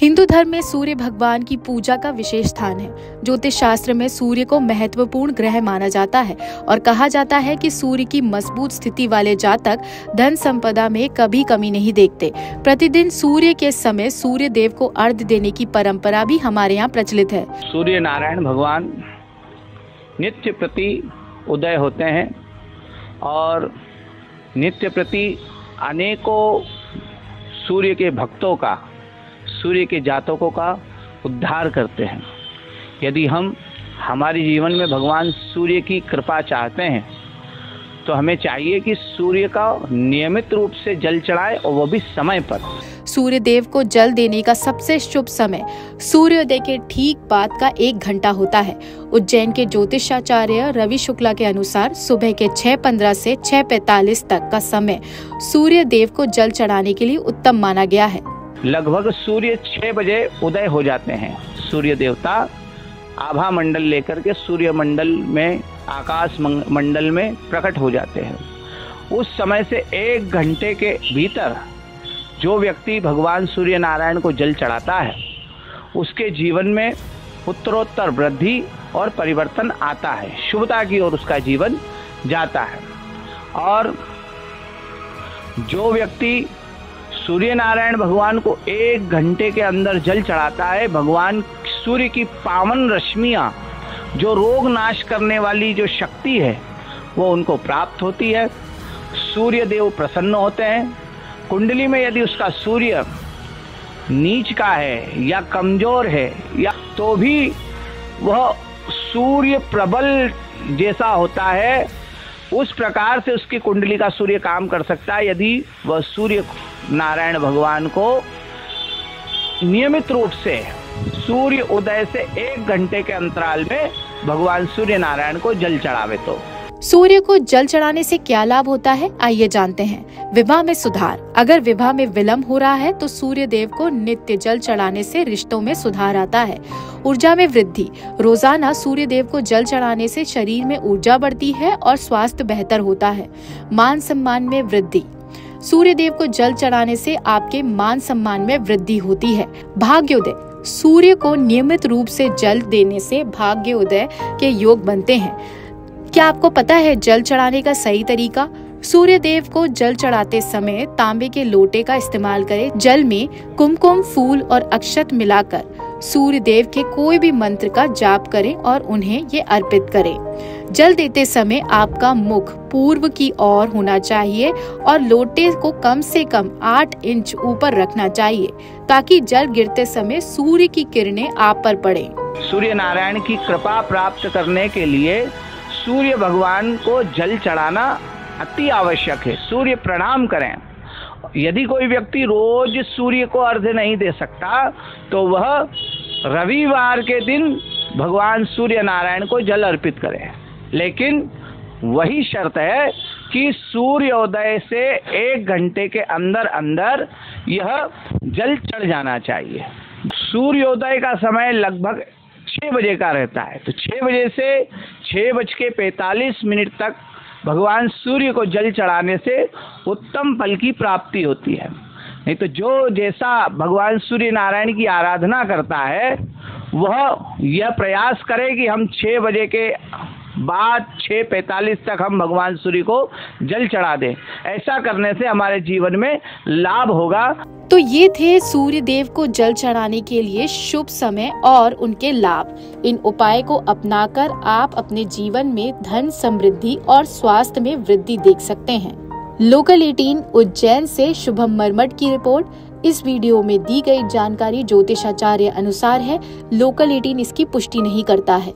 हिंदू धर्म में सूर्य भगवान की पूजा का विशेष स्थान है। ज्योतिष शास्त्र में सूर्य को महत्वपूर्ण ग्रह माना जाता है और कहा जाता है कि सूर्य की मजबूत स्थिति वाले जातक धन संपदा में कभी कमी नहीं देखते। प्रतिदिन सूर्य के समय सूर्य देव को अर्घ्य देने की परंपरा भी हमारे यहाँ प्रचलित है। सूर्य नारायण भगवान नित्य प्रति उदय होते हैं और नित्य प्रति अनेकों सूर्य के भक्तों का, सूर्य के जातकों का उद्धार करते हैं। यदि हम हमारे जीवन में भगवान सूर्य की कृपा चाहते हैं तो हमें चाहिए कि सूर्य का नियमित रूप से जल चढ़ाए और वो भी समय पर। सूर्य देव को जल देने का सबसे शुभ समय सूर्योदय के ठीक बाद का 1 घंटा होता है। उज्जैन के ज्योतिषाचार्य रवि शुक्ला के अनुसार सुबह के 6:15 से 6:45 तक का समय सूर्य देव को जल चढ़ाने के लिए उत्तम माना गया है। लगभग सूर्य 6 बजे उदय हो जाते हैं। सूर्य देवता आभा मंडल लेकर के सूर्य मंडल में, आकाश मंडल में प्रकट हो जाते हैं। उस समय से 1 घंटे के भीतर जो व्यक्ति भगवान सूर्य नारायण को जल चढ़ाता है उसके जीवन में उत्तरोत्तर वृद्धि और परिवर्तन आता है, शुभता की ओर उसका जीवन जाता है। और जो व्यक्ति सूर्य नारायण भगवान को 1 घंटे के अंदर जल चढ़ाता है, भगवान सूर्य की पावन रश्मियां, जो रोग नाश करने वाली जो शक्ति है वो उनको प्राप्त होती है। सूर्य देव प्रसन्न होते हैं। कुंडली में यदि उसका सूर्य नीच का है या कमजोर है या तो भी वह सूर्य प्रबल जैसा होता है, उस प्रकार से उसकी कुंडली का सूर्य काम कर सकता है यदि वह सूर्य नारायण भगवान को नियमित रूप से सूर्य उदय से 1 घंटे के अंतराल में भगवान सूर्य नारायण को जल चढ़ावे। तो सूर्य को जल चढ़ाने से क्या लाभ होता है, आइए जानते हैं। विवाह में सुधार। अगर विवाह में विलंब हो रहा है तो सूर्य देव को नित्य जल चढ़ाने से रिश्तों में सुधार आता है। ऊर्जा में वृद्धि। रोजाना सूर्य देव को जल चढ़ाने से शरीर में ऊर्जा बढ़ती है और स्वास्थ्य बेहतर होता है। मान सम्मान में वृद्धि। सूर्य देव को जल चढ़ाने से आपके मान सम्मान में वृद्धि होती है। भाग्योदय। सूर्य को नियमित रूप से जल देने से भाग्योदय के योग बनते हैं। क्या आपको पता है जल चढ़ाने का सही तरीका? सूर्य देव को जल चढ़ाते समय तांबे के लोटे का इस्तेमाल करें। जल में कुमकुम, फूल और अक्षत मिलाकर सूर्य देव के कोई भी मंत्र का जाप करें और उन्हें ये अर्पित करें। जल देते समय आपका मुख पूर्व की ओर होना चाहिए और लोटे को कम से कम 8 इंच ऊपर रखना चाहिए ताकि जल गिरते समय सूर्य की किरणें आप पर पड़े। सूर्य नारायण की कृपा प्राप्त करने के लिए सूर्य भगवान को जल चढ़ाना अति आवश्यक है। सूर्य प्रणाम करें। यदि कोई व्यक्ति रोज सूर्य को अर्घ्य नहीं दे सकता तो वह रविवार के दिन भगवान सूर्य नारायण को जल अर्पित करे, लेकिन वही शर्त है कि सूर्योदय से 1 घंटे के अंदर अंदर यह जल चढ़ जाना चाहिए। सूर्योदय का समय लगभग 6 बजे का रहता है, तो 6 बजे से 6:45 तक भगवान सूर्य को जल चढ़ाने से उत्तम फल की प्राप्ति होती है। नहीं तो जो जैसा भगवान सूर्य नारायण की आराधना करता है वह यह प्रयास करे कि हम 6 बजे के बाद 6:45 तक हम भगवान सूर्य को जल चढ़ा दें। ऐसा करने से हमारे जीवन में लाभ होगा। तो ये थे सूर्य देव को जल चढ़ाने के लिए शुभ समय और उनके लाभ। इन उपाय को अपनाकर आप अपने जीवन में धन, समृद्धि और स्वास्थ्य में वृद्धि देख सकते हैं। लोकल 18 उज्जैन से शुभम मरमट की रिपोर्ट। इस वीडियो में दी गई जानकारी ज्योतिषाचार्य अनुसार है। लोकल 18 इसकी पुष्टि नहीं करता है।